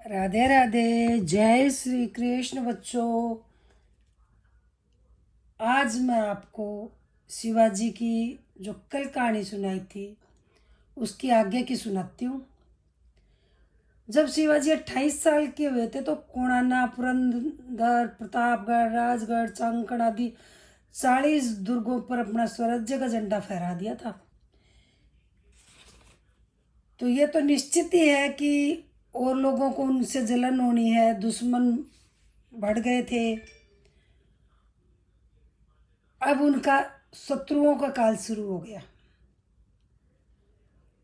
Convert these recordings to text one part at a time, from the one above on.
राधे राधे। जय श्री कृष्ण बच्चों। आज मैं आपको शिवाजी की जो कल कहानी सुनाई थी उसकी आगे की सुनाती हूँ। जब शिवाजी 28 साल के हुए थे तो कोणार्क, पुरंदर, प्रतापगढ़, राजगढ़, चांकण आदि 40 दुर्गों पर अपना स्वराज्य का झंडा फहरा दिया था। तो ये तो निश्चित ही है कि और लोगों को उनसे जलन होनी है, दुश्मन बढ़ गए थे। अब उनका शत्रुओं का काल शुरू हो गया।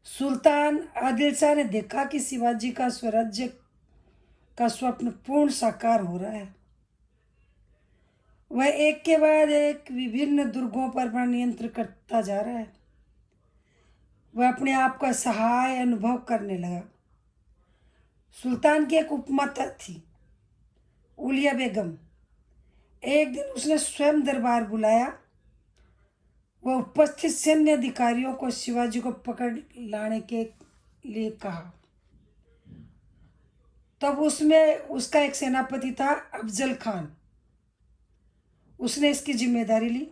सुल्तान आदिल शाह ने देखा कि शिवाजी का स्वराज्य का स्वप्न पूर्ण साकार हो रहा है। वह एक के बाद एक विभिन्न दुर्गों पर अपना नियंत्रण करता जा रहा है। वह अपने आप का सहाय अनुभव करने लगा। सुल्तान की एक उपमाता थी, उलिया बेगम। एक दिन उसने स्वयं दरबार बुलाया। वह उपस्थित सैन्य अधिकारियों को शिवाजी को पकड़ लाने के लिए कहा। तब उसमें उसका एक सेनापति था, अफजल खान। उसने इसकी जिम्मेदारी ली।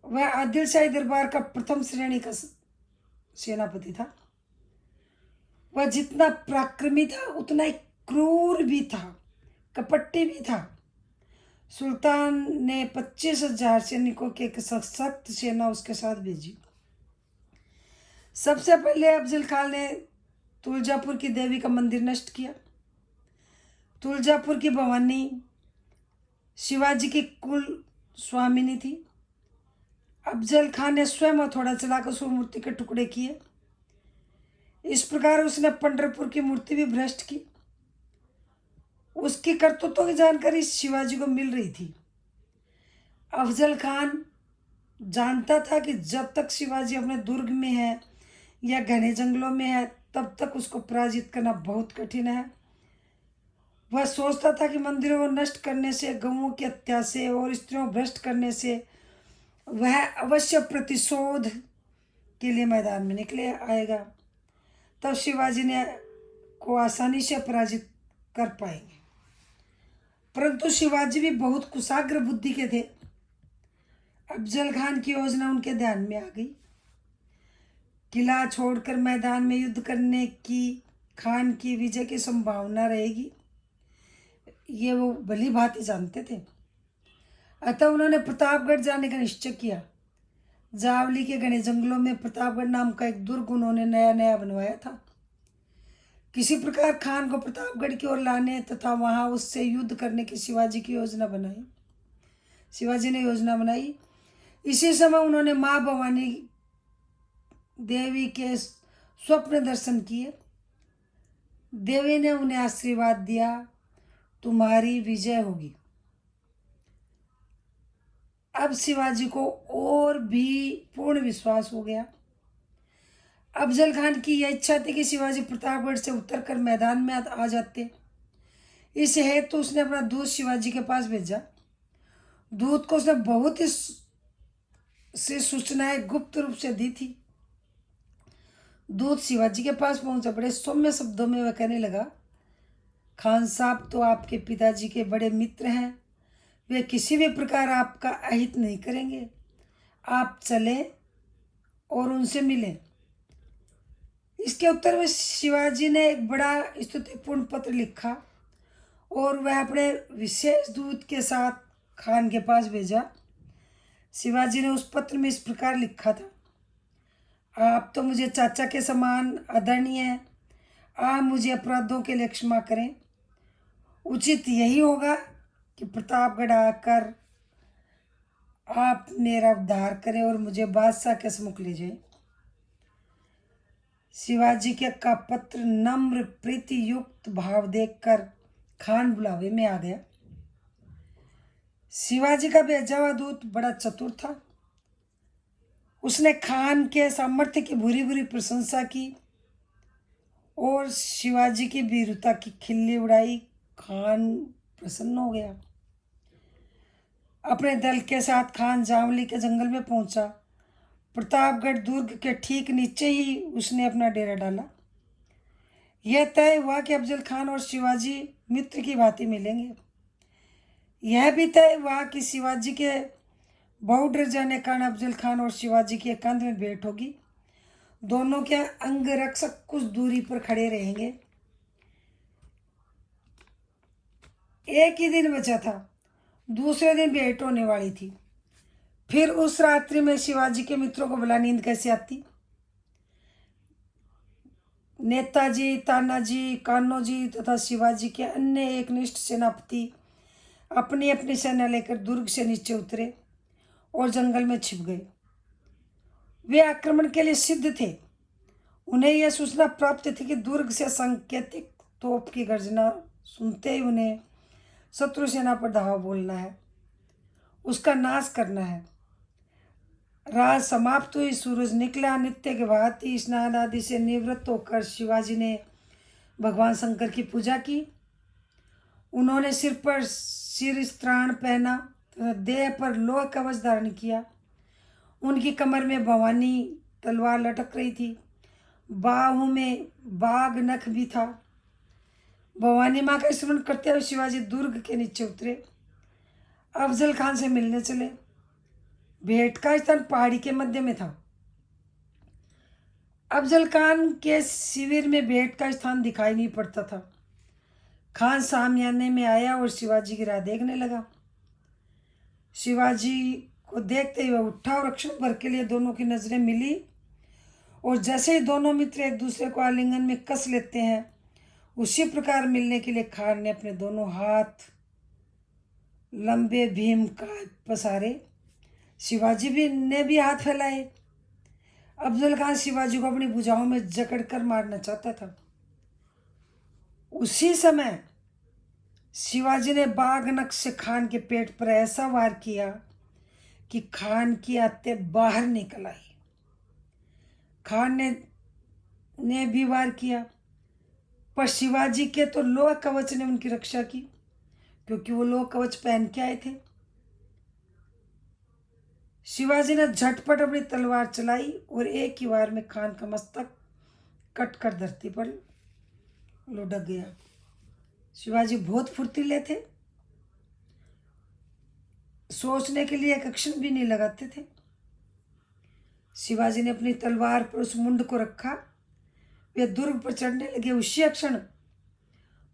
वह आदिल शाही दरबार का प्रथम श्रेणी का सेनापति था। वह जितना पराक्रमी था उतना ही क्रूर भी था, कपटी भी था। सुल्तान ने 25,000 सैनिकों की एक सशक्त सेना उसके साथ भेजी। सबसे पहले अफजल खान ने तुलजापुर की देवी का मंदिर नष्ट किया। तुलजापुर की भवानी शिवाजी की कुल स्वामिनी थी। अफजल खान ने स्वयं हथौड़ा चलाकर उस मूर्ति के टुकड़े किए। इस प्रकार उसने पंढरपुर की मूर्ति भी भ्रष्ट की। उसकी करतूतों की जानकारी शिवाजी को मिल रही थी। अफजल खान जानता था कि जब तक शिवाजी अपने दुर्ग में है या घने जंगलों में है तब तक उसको पराजित करना बहुत कठिन है। वह सोचता था कि मंदिरों को नष्ट करने से, गऊओं की हत्या से और स्त्रियों को भ्रष्ट करने से वह अवश्य प्रतिशोध के लिए मैदान में निकले आएगा। तब शिवाजी ने को आसानी से पराजित कर पाएंगे। परंतु शिवाजी भी बहुत कुशाग्र बुद्धि के थे। अफजल खान की योजना उनके ध्यान में आ गई। किला छोड़कर मैदान में युद्ध करने की खान की विजय की संभावना रहेगी, ये वो भली भांति जानते थे। अतः उन्होंने प्रतापगढ़ जाने का निश्चय किया। जावली के घने जंगलों में प्रतापगढ़ नाम का एक दुर्ग उन्होंने नया नया बनवाया था। किसी प्रकार खान को प्रतापगढ़ की ओर लाने तथा वहां उससे युद्ध करने की शिवाजी ने योजना बनाई। इसी समय उन्होंने माँ भवानी देवी के स्वप्न दर्शन किए। देवी ने उन्हें आशीर्वाद दिया, तुम्हारी विजय होगी। अब शिवाजी को और भी पूर्ण विश्वास हो गया। अफजल खान की यह इच्छा थी कि शिवाजी प्रतापगढ़ से उतरकर मैदान में आ जाते। इस हेतु तो उसने अपना दूत शिवाजी के पास भेजा। दूत को उसने बहुत ही से सूचनाएं गुप्त रूप से दी थी। दूत शिवाजी के पास पहुंचा। बड़े सौम्य शब्दों में वह कहने लगा, खान साहब तो आपके पिताजी के बड़े मित्र हैं। वे किसी भी प्रकार आपका अहित नहीं करेंगे। आप चलें और उनसे मिलें। इसके उत्तर में शिवाजी ने एक बड़ा स्तुतिपूर्ण पत्र लिखा और वह अपने विशेष दूत के साथ खान के पास भेजा। शिवाजी ने उस पत्र में इस प्रकार लिखा था, आप तो मुझे चाचा के समान आदरणीय हैं। आप मुझे अपराधों के लिए क्षमा करें। उचित यही होगा कि प्रतापगढ़ आकर आप मेरा उद्धार करें और मुझे बादशाह के सम्मुख ले जाएं। शिवाजी के का पत्र नम्र प्रीति युक्त भाव देखकर खान बुलावे में आ गया। शिवाजी का भेजा हुआ दूत बड़ा चतुर था। उसने खान के सामर्थ्य की बुरी बुरी प्रशंसा की और शिवाजी की वीरता की खिल्ली उड़ाई। खान प्रसन्न हो गया। अपने दल के साथ खान जावली के जंगल में पहुंचा। प्रतापगढ़ दुर्ग के ठीक नीचे ही उसने अपना डेरा डाला। यह तय हुआ कि अफजल खान और शिवाजी मित्र की भांति मिलेंगे। यह भी तय हुआ कि शिवाजी के बहुत डर जाने के कारण अफजल खान और शिवाजी की एकांत में भेंट होगी। दोनों के अंगरक्षक कुछ दूरी पर खड़े रहेंगे। एक ही दिन बचा था, दूसरे दिन भेंट होने वाली थी। फिर उस रात्रि में शिवाजी के मित्रों को भला नींद कैसे आती। नेताजी, तानाजी, कान्होजी तथा शिवाजी के अन्य एकनिष्ठ सेनापति अपनी अपनी सेना लेकर दुर्ग से नीचे उतरे और जंगल में छिप गए। वे आक्रमण के लिए सिद्ध थे। उन्हें यह सूचना प्राप्त थी कि दुर्ग से सांकेतिक तोप की गर्जना सुनते ही उन्हें शत्रु सेना पर धावा बोलना है, उसका नाश करना है। रात समाप्त हुई, सूरज निकला। नित्य के भांति स्नान आदि से निवृत्त होकर शिवाजी ने भगवान शंकर की पूजा की। उन्होंने सिर पर शिरस्त्राण पहना तथा देह पर लोह कवच धारण किया। उनकी कमर में भवानी तलवार लटक रही थी। बाहों में बाघ नख भी था। भवानी माँ का स्मरण करते हुए शिवाजी दुर्ग के नीचे उतरे, अफजल खान से मिलने चले। भेंट का स्थान पहाड़ी के मध्य में था। अफजल खान के शिविर में भेंट का स्थान दिखाई नहीं पड़ता था। खान सामयाने में आया और शिवाजी की राह देखने लगा। शिवाजी को देखते ही वह उठा और क्षण भर के लिए दोनों की नजरें मिली, और जैसे ही दोनों मित्र एक दूसरे को आलिंगन में कस लेते हैं, उसी प्रकार मिलने के लिए खान ने अपने दोनों हाथ लंबे भीम का पसारे। शिवाजी ने भी हाथ फैलाए। अफजल खान शिवाजी को अपनी भुजाओं में जकड़कर मारना चाहता था। उसी समय शिवाजी ने बाघ नख से खान के पेट पर ऐसा वार किया कि खान की आंतें बाहर निकल आई। खान ने भी वार किया, पर शिवाजी के तो लोह कवच ने उनकी रक्षा की, क्योंकि वो लोह कवच पहन के आए थे। शिवाजी ने झटपट अपनी तलवार चलाई और एक ही वार में खान का मस्तक कटकर धरती पर लुढ़क गया। शिवाजी बहुत फुर्तीले थे, सोचने के लिए एक क्षण भी नहीं लगाते थे। शिवाजी ने अपनी तलवार पर उस मुंड को रखा। वे दुर्ग पर चढ़ने लगे। उसी क्षण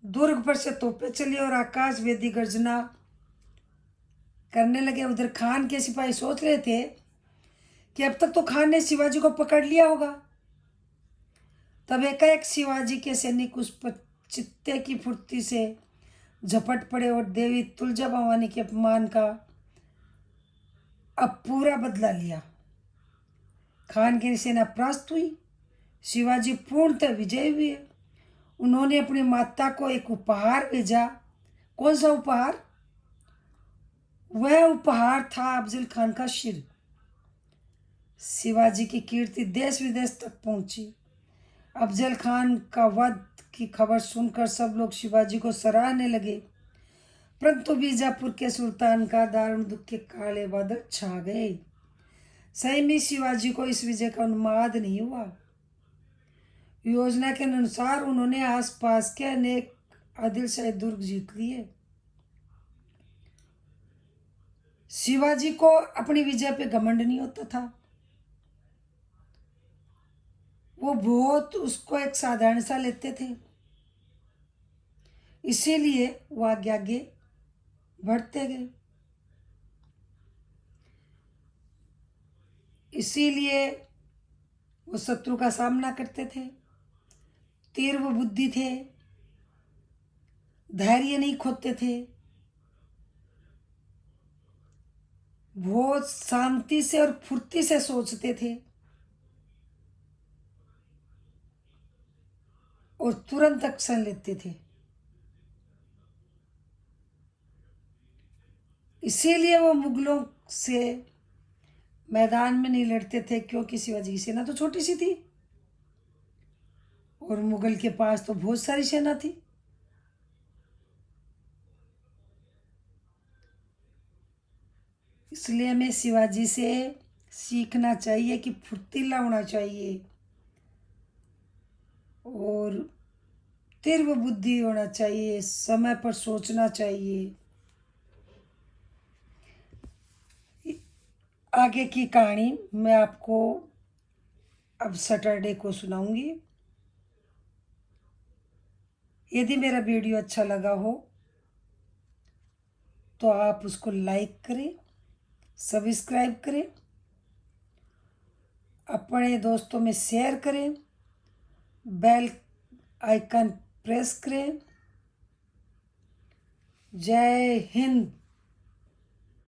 दुर्ग पर से तोपें चली और आकाश वेदी गर्जना करने लगे। उधर खान के सिपाही सोच रहे थे कि अब तक तो खान ने शिवाजी को पकड़ लिया होगा। तब एकाएक शिवाजी के सैनिक उस पर चित्ते की फुर्ती से झपट पड़े और देवी तुलजा भवानी के अपमान का अब पूरा बदला लिया। खान की सेना परास्त हुई। शिवाजी पूर्णतः विजयी हुए। उन्होंने अपनी माता को एक उपहार भेजा। कौन सा उपहार? वह उपहार था अफजल खान का सिर। शिवाजी की कीर्ति देश विदेश तक पहुंची। अफजल खान का वध की खबर सुनकर सब लोग शिवाजी को सराहने लगे, परंतु बीजापुर के सुल्तान का दारुण दुख के काले बादल छा गए। सही में शिवाजी को इस विजय का उन्माद नहीं हुआ। योजना के अनुसार उन्होंने आसपास के अनेक आदिलशाही दुर्ग जीत लिए। शिवाजी को अपनी विजय पे घमंड नहीं होता था। वो बहुत उसको एक साधारण सा लेते थे। इसीलिए वो आगे आगे बढ़ते गए। इसीलिए वो शत्रु का सामना करते थे। तीव्र बुद्धि थे, धैर्य नहीं खोते थे, बहुत शांति से और फुर्ती से सोचते थे और तुरंत एक्शन लेते थे। इसीलिए वो मुगलों से मैदान में नहीं लड़ते थे, क्योंकि शिवाजी की सेना तो छोटी सी थी और मुगल के पास तो बहुत सारी सेना थी। इसलिए हमें शिवाजी से सीखना चाहिए कि फुर्तीला होना चाहिए और तीव्र बुद्धि होना चाहिए, समय पर सोचना चाहिए। आगे की कहानी मैं आपको अब सैटरडे को सुनाऊंगी। यदि मेरा वीडियो अच्छा लगा हो तो आप उसको लाइक करें, सब्सक्राइब करें, अपने दोस्तों में शेयर करें, बेल आइकन प्रेस करें। जय हिंद।